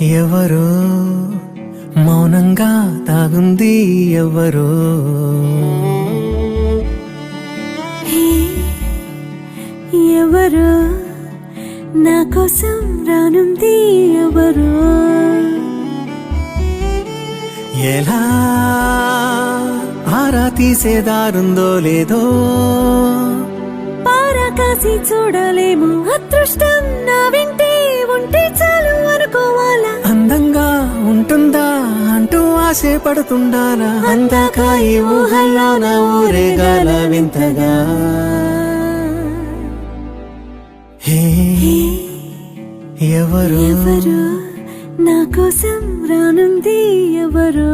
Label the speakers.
Speaker 1: ఎవరో మౌనంగా తాగుంది ఎవరో
Speaker 2: ఎవరో నా కోసం రానుంది ఎవరో
Speaker 1: ఎలా ఆరా తీసేదారుందో లేదో
Speaker 2: పారా కాసి చూడలేము అదృష్టం నా వెంటే ఉంటే చాలు అనుకోవాలా
Speaker 1: అందంగా ఉంటుందా అంటూ ఆశే పడుతుండాలా అందాక ఈ ఊహల్లో నా ఊరేగాల వింతగా హే ఎవరు
Speaker 2: ఎవరో నా కోసం రానుంది ఎవరో